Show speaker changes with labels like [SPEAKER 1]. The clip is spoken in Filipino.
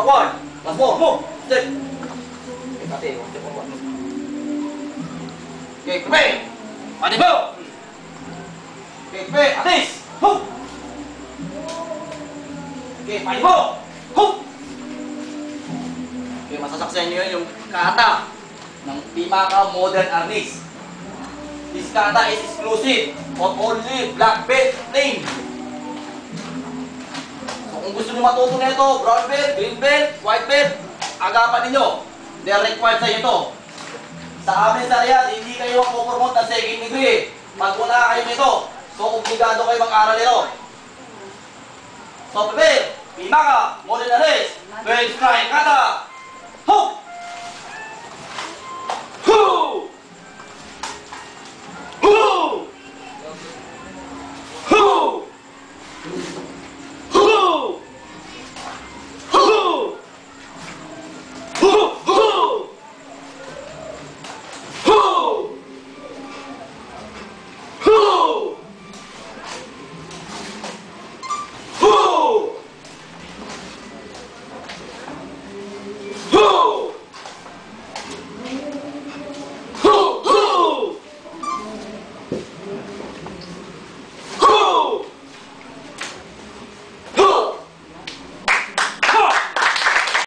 [SPEAKER 1] backward. Once more, move. Step. Okay, pati. Step forward. Okay, prepare. Pati go. Okay, prepare. Atis. Hook. Okay, pati go. Hook. Okay, masasaksayan nyo yung kata ng Pimaka Modern Arnis. This kata is exclusive for only black belt name. So kung gusto nyo matuto na ito, brown belt, green belt, white belt, agapan ninyo. They are required sa inyo ito. Sa amin sa Riyadh, hindi kayo mag-promote ng second degree. Pag wala kayo nito, so obligado kayo mag-aral nito. So prepare, Pimaka Modern Arnis, first strike kata.